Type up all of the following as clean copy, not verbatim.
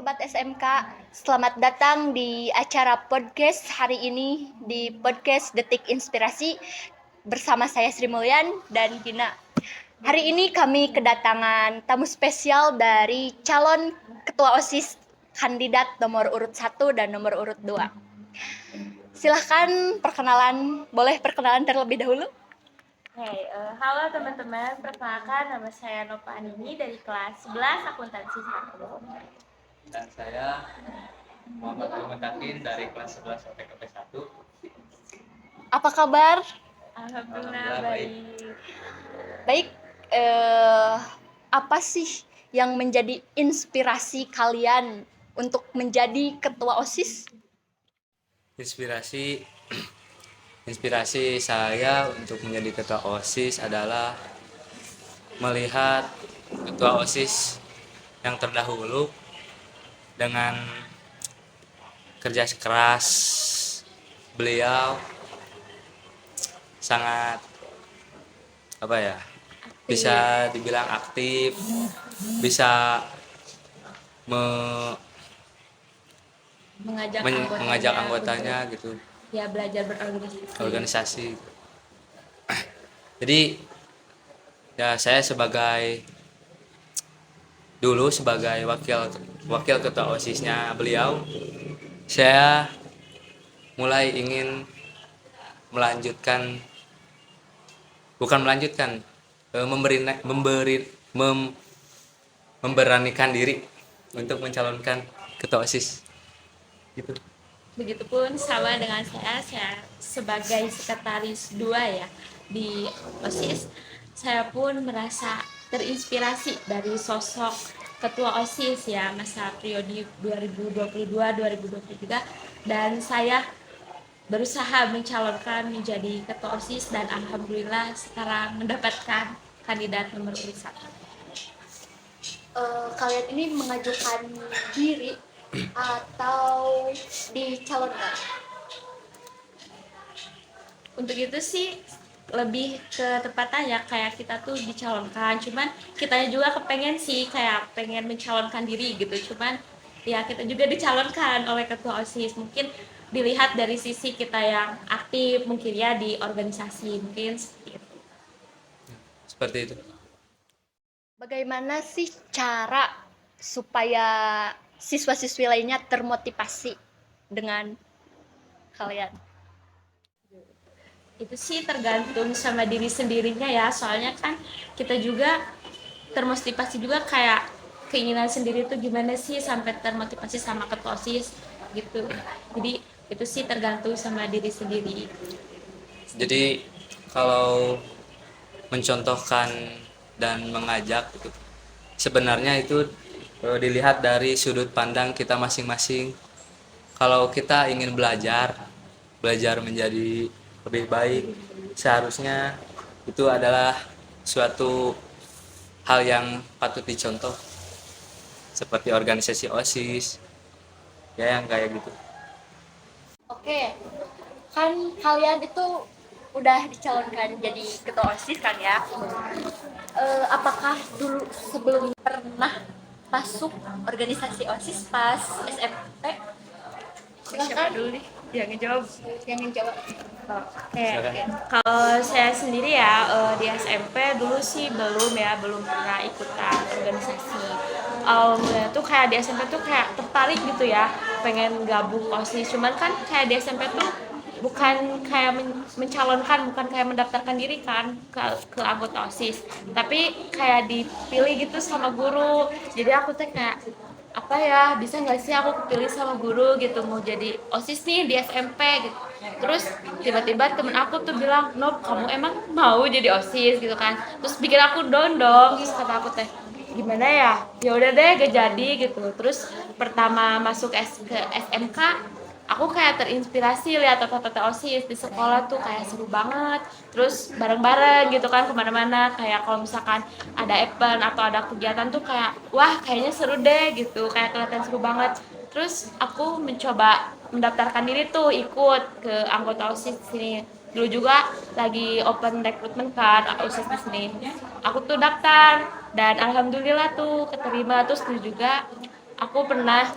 Sobat SMK, selamat datang di acara podcast hari ini di podcast Detik Inspirasi bersama saya Sri Mulyan dan Gina. Hari ini kami kedatangan tamu spesial dari calon ketua OSIS kandidat nomor urut 1 dan nomor urut 2. Silahkan boleh perkenalan terlebih dahulu? Halo teman-teman, perkenalkan nama saya Nova Anini dari kelas 11 akuntansi 1. Dan saya Muhammad Al-Mutakin dari kelas 11 OTKP 1. Apa kabar? Alhamdulillah baik. Baik, apa sih yang menjadi inspirasi kalian untuk menjadi ketua OSIS? Inspirasi saya untuk menjadi ketua OSIS adalah melihat ketua OSIS yang terdahulu dengan kerja keras beliau sangat bisa dibilang aktif, bisa mengajak anggotanya gitu Ya, belajar berorganisasi. Jadi ya saya dulu sebagai wakil ketua OSIS-nya beliau, saya mulai ingin memberanikan diri untuk mencalonkan ketua OSIS gitu. Begitupun sama dengan saya sebagai sekretaris 2 ya di OSIS, saya pun merasa terinspirasi dari sosok ketua OSIS ya masa periode 2022-2023, dan saya berusaha mencalonkan menjadi ketua OSIS dan alhamdulillah sekarang mendapatkan kandidat nomor urut 1. Kalian ini mengajukan diri atau dicalonkan? Untuk itu sih lebih ke tepatnya kayak kita tuh dicalonkan, cuman kitanya juga kepengen sih kayak pengen mencalonkan diri gitu, cuman ya kita juga dicalonkan oleh ketua OSIS. Mungkin dilihat dari sisi kita yang aktif mungkin ya di organisasi, mungkin seperti itu. Bagaimana sih cara supaya siswa-siswi lainnya termotivasi dengan kalian? Itu sih tergantung sama diri sendirinya ya, soalnya kan kita juga termotivasi juga kayak keinginan sendiri tuh gimana sih sampai termotivasi sama ketua OSIS gitu. Jadi itu sih tergantung sama diri sendiri. Jadi kalau mencontohkan dan mengajak itu sebenarnya itu dilihat dari sudut pandang kita masing-masing. Kalau kita ingin belajar menjadi lebih baik, seharusnya itu adalah suatu hal yang patut dicontoh seperti organisasi OSIS ya, yang kayak gitu. Oke, kan kalian itu udah dicalonkan jadi ketua OSIS kan ya? Apakah dulu sebelum pernah masuk organisasi OSIS pas SMP? Siapa dulu nih yang ngejawab? Oke. Kalau saya sendiri ya di SMP dulu sih belum pernah ikutan organisasi. Awalnya tuh kayak di SMP tuh kayak tertarik gitu ya, pengen gabung OSIS. Cuman kan kayak di SMP tuh bukan kayak mencalonkan, bukan kayak mendaftarkan diri kan ke anggota OSIS, tapi kayak dipilih gitu sama guru. Jadi aku tuh kayak apa ya, bisa nggak sih aku kepilih sama guru gitu mau jadi OSIS nih di SMP gitu. Terus tiba-tiba temen aku tuh bilang, "Nop, kamu emang mau jadi OSIS?" gitu kan. Terus bikin aku down dong. Terus kata aku teh, gimana ya, ya udah deh gak jadi gitu. Terus pertama masuk ke SMK, aku kayak terinspirasi lihat tata OSIS di sekolah tuh kayak seru banget. Terus bareng-bareng gitu kan kemana-mana, kayak kalau misalkan ada event atau ada kegiatan tuh kayak wah kayaknya seru deh gitu, kayak kelihatan seru banget. Terus aku mencoba mendaftarkan diri tuh ikut ke anggota OSIS di sini. Dulu juga lagi open recruitment kan OSIS di sini. Aku tuh daftar dan alhamdulillah tuh keterima. Terus juga aku pernah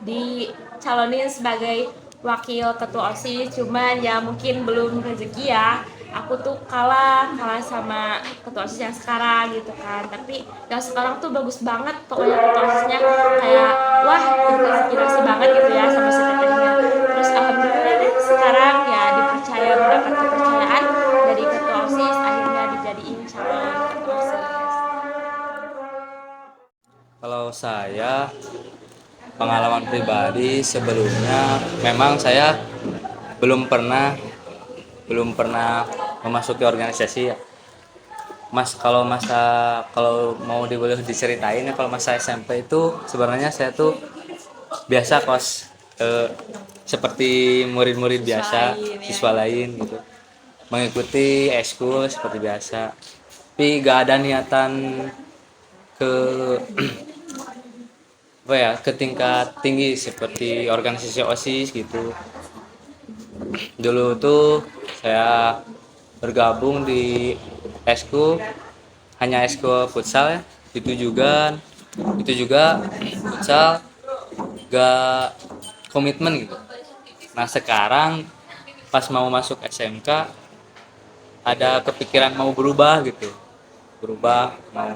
dicalonin sebagai wakil ketua OSIS, cuman ya mungkin belum rezeki ya. Aku tuh kalah sama ketua OSIS yang sekarang gitu kan. Tapi yang sekarang tuh bagus banget, pokoknya ketua OSISnya kayak wah inspirasi banget gitu ya sama si tetehnya. Terus alhamdulillah deh sekarang ya dipercaya mendapat kepercayaan dari ketua OSIS, akhirnya dijadiin calon ketua OSIS. Kalau saya pengalaman pribadi sebelumnya memang saya belum pernah memasuki organisasi ya. Mas kalau mau boleh diceritain ya, kalau masa SMP itu sebenarnya saya tuh biasa kos seperti murid-murid biasa, lain, ya. siswa lain gitu. Mengikuti ekskul seperti biasa. Tapi gak ada niatan ke apa ya, ke tingkat tinggi seperti organisasi OSIS gitu. Dulu tuh saya bergabung di ekskul, hanya ekskul futsal ya. Itu juga futsal gak komitmen gitu. Nah sekarang pas mau masuk SMK ada kepikiran mau berubah gitu, mau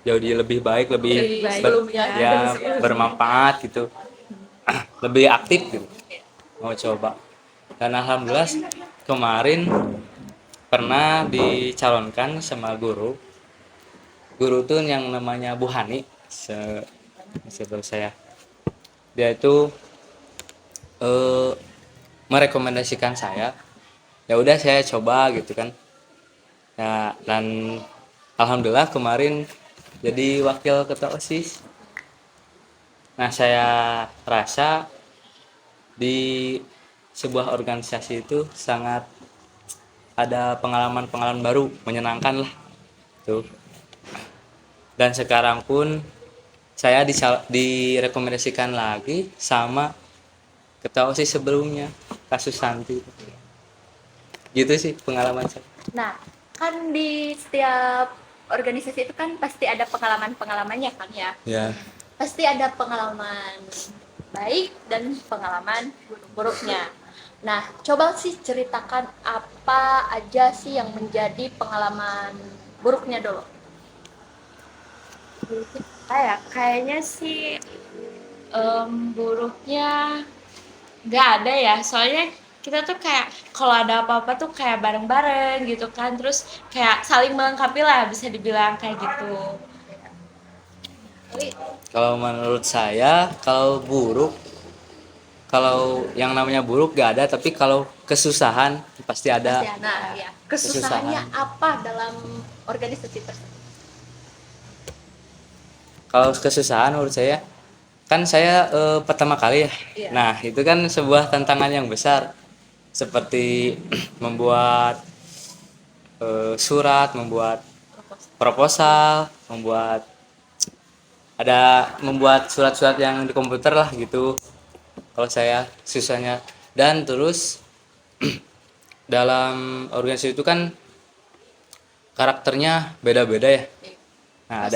jadi lebih baik, lebih Lebih baik, ya bermanfaat gitu, lebih aktif gitu, mau coba. Dan alhamdulillah kemarin pernah dicalonkan sama guru tuh yang namanya Bu Hani, setahu saya dia itu eh, merekomendasikan saya. Ya udah saya coba gitu kan ya, dan alhamdulillah kemarin jadi wakil ketua OSIS. Nah saya rasa di sebuah organisasi itu sangat ada pengalaman-pengalaman baru, menyenangkan lah tuh. Dan sekarang pun saya direkomendasikan lagi sama ketua OSIS sebelumnya, kasus Santi. Gitu sih pengalaman saya. Nah, kan di setiap organisasi itu kan pasti ada pengalaman-pengalamannya kan ya. Ya. Pasti ada pengalaman baik dan pengalaman buruk-buruknya. Nah, coba sih ceritakan apa aja sih yang menjadi pengalaman buruknya dulu. Kayaknya sih buruknya nggak ada ya, soalnya kita tuh kayak kalau ada apa-apa tuh kayak bareng-bareng gitu kan, terus kayak saling melengkapi lah, bisa dibilang kayak gitu. Kalau menurut saya, kalau yang namanya buruk gak ada, tapi kalau kesusahan pasti ada. Pasti ada ya. Kesusahannya Kesusahan. apa dalam organisasi tersebut? Kalau kesusahan menurut saya, kan saya pertama kali ya. Iya. Nah, itu kan sebuah tantangan yang besar. Seperti membuat surat, membuat proposal, membuat surat-surat yang di komputer lah gitu. Kalau saya susahnya. Dan terus dalam organisasi itu kan karakternya beda-beda ya. Nah,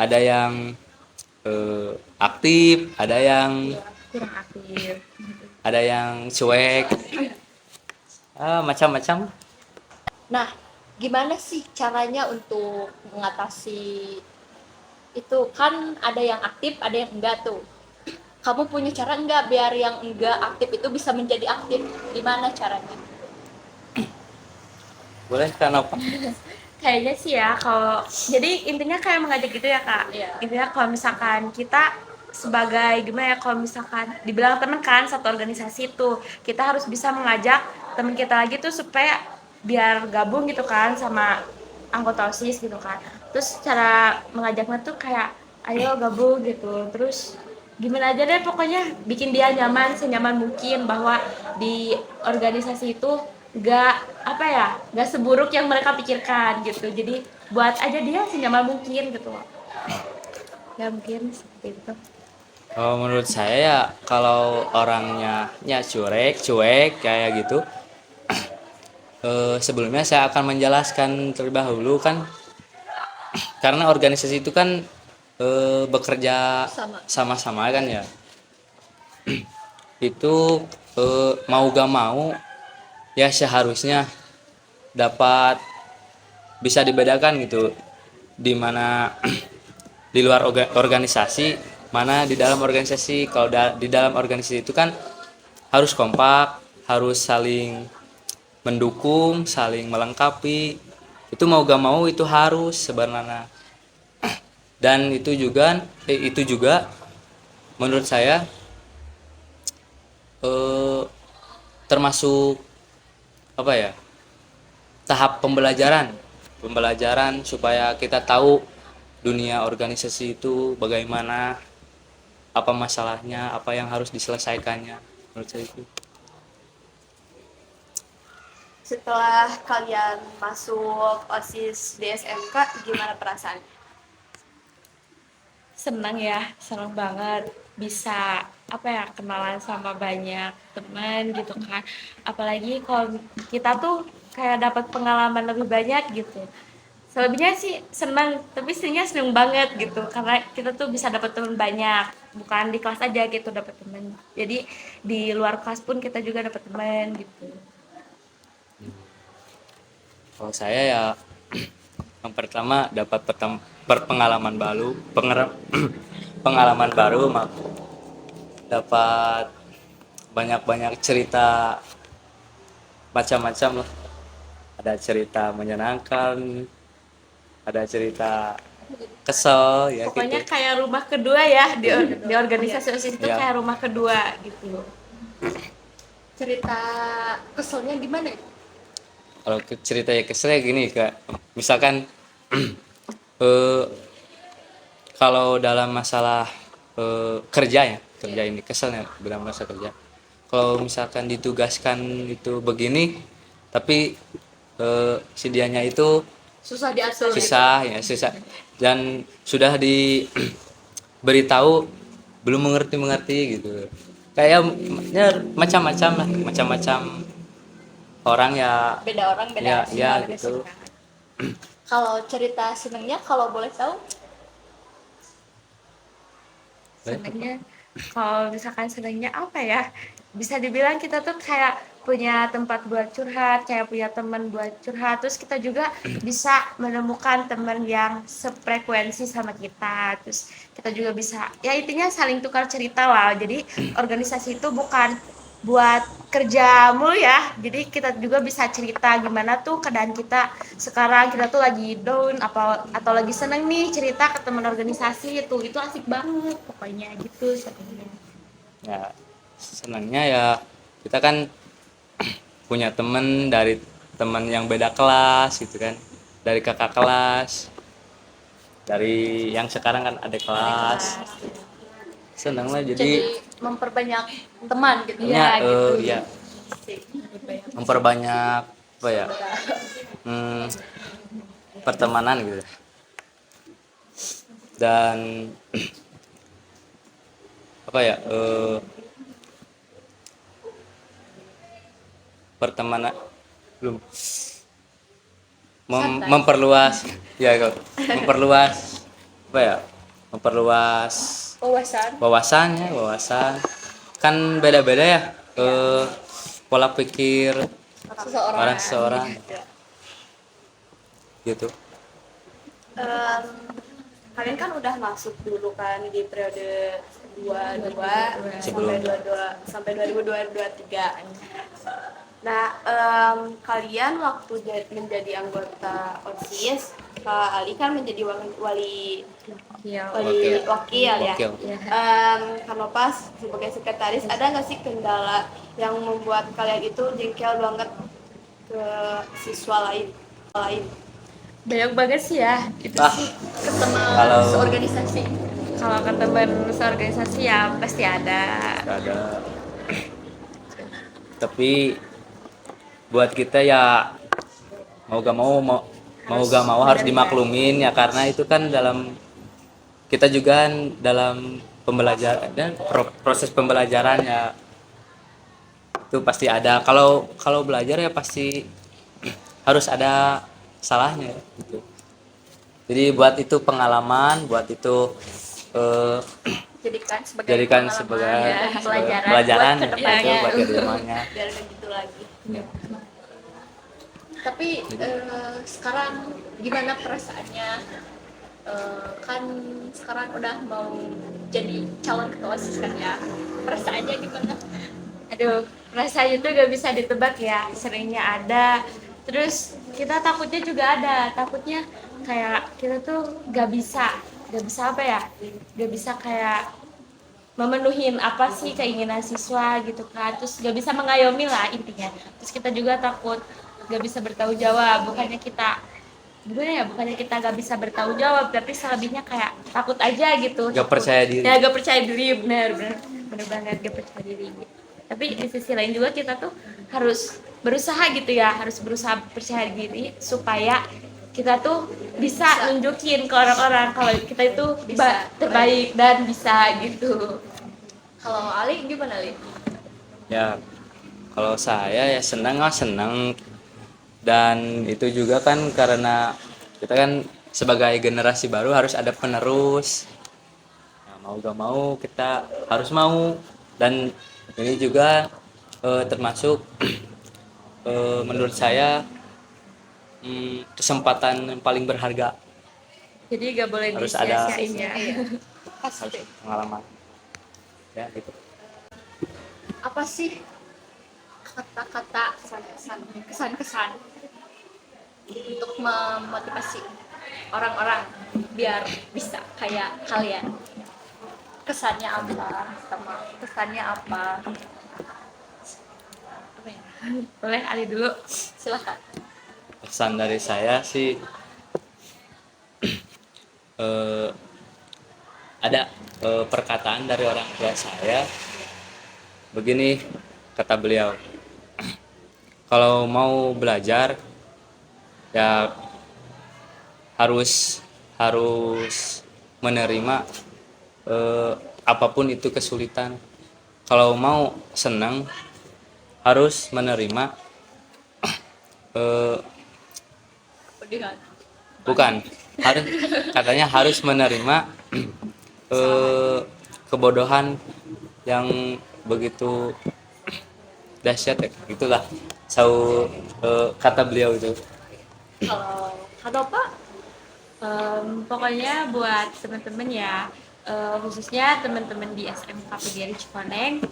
ada yang aktif, Kurang aktif. ada yang cuek, macam-macam. Nah, gimana sih caranya untuk mengatasi itu? Kan ada yang aktif, ada yang enggak tuh. Kamu punya cara enggak biar yang enggak aktif itu bisa menjadi aktif? Gimana caranya? Boleh kan apa? Kayaknya sih ya, kalau jadi intinya kayak mengajak gitu ya kak. Iya. Intinya kalau misalkan kita sebagai gimana ya, kalau misalkan dibilang temen kan satu organisasi itu, kita harus bisa mengajak teman kita lagi tuh supaya biar gabung gitu kan sama anggota OSIS gitu kan. Terus cara mengajaknya tuh kayak ayo gabung gitu. Terus gimana aja deh pokoknya bikin dia nyaman senyaman mungkin, bahwa di organisasi itu gak seburuk yang mereka pikirkan gitu. Jadi buat aja dia senyaman mungkin gitu. Ya mungkin seperti itu. Menurut saya ya, kalau orangnya cuek kayak gitu, sebelumnya saya akan menjelaskan terlebih dahulu kan, karena organisasi itu kan bekerja Sama. sama-sama kan ya, itu mau gak mau ya seharusnya dapat bisa dibedakan gitu, di mana di luar organisasi, mana di dalam organisasi. Kalau di dalam organisasi itu kan harus kompak, harus saling mendukung, saling melengkapi. Itu mau gak mau itu harus sebenarnya. Dan itu juga menurut saya eh, termasuk apa ya, tahap pembelajaran supaya kita tahu dunia organisasi itu bagaimana, apa masalahnya, apa yang harus diselesaikannya, menurut saya itu. Setelah kalian masuk OSIS di SMK, gimana perasaan? Senang ya, senang banget bisa apa ya, kenalan sama banyak teman gitu kan. Apalagi kalau kita tuh kayak dapat pengalaman lebih banyak gitu. Selebihnya sih senang, tapi sebenarnya seneng banget gitu karena kita tuh bisa dapat teman banyak, bukan di kelas aja gitu dapat teman. Jadi di luar kelas pun kita juga dapat teman gitu. Kalau saya ya yang pertama dapat pengalaman baru, pengalaman baru, dapat banyak-banyak cerita macam-macam lah. Ada cerita menyenangkan, ada cerita kesel ya Pokoknya gitu. kayak rumah kedua ya di organisasi OSIS itu Iya. kayak rumah kedua gitu. Cerita keselnya gimana? Kalau ceritanya kesel ya gini Kak, misalkan eh, kalau dalam masalah kerja ini keselnya dalam masa kerja. Kalau misalkan ditugaskan itu begini, tapi si dianya itu Susah diatur. susah dan sudah diberitahu belum mengerti gitu. Kayaknya macam-macam lah, macam-macam orang ya, Beda orang, beda ya sinyal, beda gitu. sinyal. Kalau cerita senengnya, kalau boleh tahu? Senangnya kalau misalkan senangnya apa ya, bisa dibilang kita tuh kayak punya tempat buat curhat, kayak punya teman buat curhat, terus kita juga bisa menemukan teman yang sefrekuensi sama kita, terus kita juga bisa ya intinya saling tukar cerita lah. Jadi organisasi itu bukan buat kerja mulu ya, jadi kita juga bisa cerita gimana tuh keadaan kita sekarang, kita tuh lagi down apa atau lagi seneng nih, cerita ke teman organisasi itu asik banget pokoknya gitu sebenarnya. Ya senangnya ya kita kan punya teman yang beda kelas gitu kan, dari kakak kelas, dari yang sekarang kan adik kelas. Senang lah Jadi jadi memperbanyak teman gitu Iya, gitu. ya memperbanyak apa ya, pertemanan gitu. Dan apa ya, pertemanan belum memperluas ya kok, memperluas apa ya, memperluas wawasan kan beda-beda ya, pola pikir orang seseorang gitu. Kalian kan udah masuk dulu kan di periode 22 Sebelum. sampai 2023. Nah, kalian waktu menjadi anggota OSIS, Kak Ali kan menjadi wali wakil ya. Wakil. Kak Nopas sebagai sekretaris, ada nggak sih kendala yang membuat kalian itu jengkel banget ke siswa lain? Banyak banget sih ya itu Ah, sih. ke teman Kalau- seorganisasi. Kalau ke teman seorganisasi ya pasti ada. ada, tapi buat kita ya mau gak mau harus dimaklumin ya, karena itu kan dalam kita juga dalam pembelajaran dan proses pembelajaran ya, itu pasti ada. Kalau belajar ya pasti harus ada salahnya gitu. Jadi buat itu pengalaman, buat itu eh, jadikan sebagai sebagai pengalaman dan pelajaran buat kedepannya. buat kedepannya. Biar nggak gitu lagi. Tapi sekarang gimana perasaannya? Kan sekarang udah mau jadi calon ketua OSIS kan ya. Perasaannya gimana? Aduh, rasanya tuh gak bisa ditebak ya. Seringnya ada, terus kita takutnya juga ada. Takutnya kayak kita tuh gak bisa apa ya? Gak bisa kayak memenuhin apa sih keinginan siswa gitu kan. Terus gak bisa mengayomi lah intinya. Terus kita juga takut gak bisa bertanggung jawab. Bukannya kita gak bisa bertanggung jawab, tapi selebihnya kayak takut aja gitu. Gak percaya diri. Ya, gak percaya diri, bener banget gak percaya diri. Tapi di sisi lain juga kita tuh harus berusaha gitu ya, harus berusaha percaya diri supaya kita tuh bisa nunjukin ke orang-orang kalau kita itu terbaik dan bisa gitu. Kalau Ali gimana Ali? Ya kalau saya ya senang, dan itu juga kan karena kita kan sebagai generasi baru harus ada penerus. Nah, mau gak mau kita harus mau, dan ini juga termasuk menurut saya kesempatan yang paling berharga. Jadi gak boleh Harus ada disia-siain ya. harus pengalaman ya gitu. Apa sih kata-kata kesan-kesan untuk memotivasi orang-orang biar bisa kayak kalian? Kesannya apa? Sama kesannya apa? Apa ya? Boleh Ali dulu. Silahkan. Pesan dari saya sih ada perkataan dari orang tua saya begini, kata beliau, kalau mau belajar ya harus menerima apapun itu kesulitan. Kalau mau senang harus menerima bukan harus, katanya harus menerima kebodohan yang begitu dahsyat ya, itulah kata beliau itu. Kalau Kak Pokoknya buat teman-teman ya, khususnya teman-teman di SMK PGRI Cikoneng,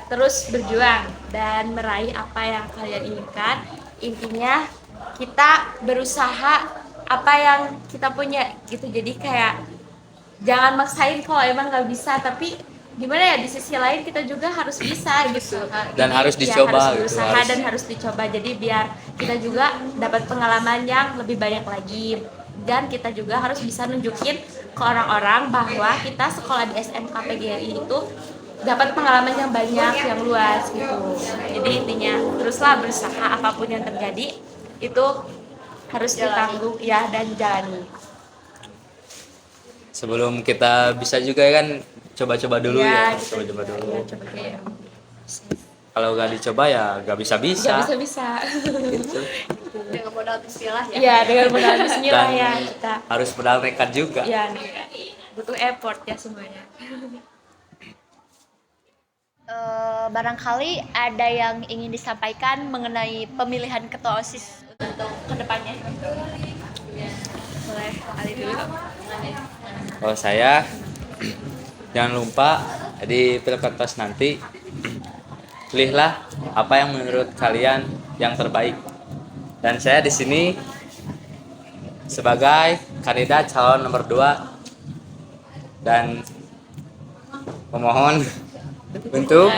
terus berjuang dan meraih apa yang kalian inginkan. Intinya kita berusaha apa yang kita punya gitu. Jadi kayak jangan maksain kalau emang nggak bisa, tapi gimana ya, di sisi lain kita juga harus bisa gitu. Dan Jadi, harus ya, dicoba harus gitu, berusaha dan harus dicoba. Jadi biar kita juga dapat pengalaman yang lebih banyak lagi, dan kita juga harus bisa nunjukin ke orang-orang bahwa kita sekolah di SMK PGRI itu dapat pengalaman yang banyak, yang luas gitu. Jadi intinya teruslah berusaha, apapun yang terjadi itu harus ditanggung ya dan jalani. Sebelum kita bisa juga kan coba-coba dulu ya, gitu. coba-coba dulu. Ya, coba kayak Kalau nggak dicoba ya nggak bisa-bisa. nggak bisa. Gitu. Dengan modal bismillah ya. Iya, dengan modal bismillah Dan ya kita. harus modal nekat juga. Ya, butuh effort ya semuanya. barangkali ada yang ingin disampaikan mengenai pemilihan ketua OSIS untuk kedepannya. Boleh Ali dulu. Kalau saya jangan lupa di Pilkada nanti pilihlah apa yang menurut kalian yang terbaik. Dan saya di sini sebagai kandidat calon nomor 2 dan memohon untuk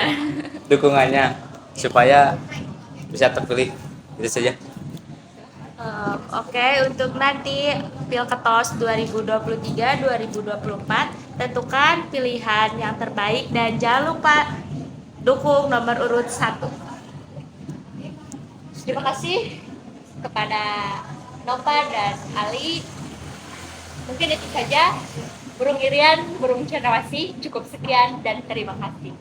dukungannya supaya bisa terpilih. Itu saja. Oke, untuk nanti Pilketos 2023-2024 tentukan pilihan yang terbaik dan jangan lupa dukung nomor urut 1. Terima kasih kepada Nova dan Ali. Mungkin itu saja. Burung Irian, burung cendrawasih, cukup sekian dan terima kasih.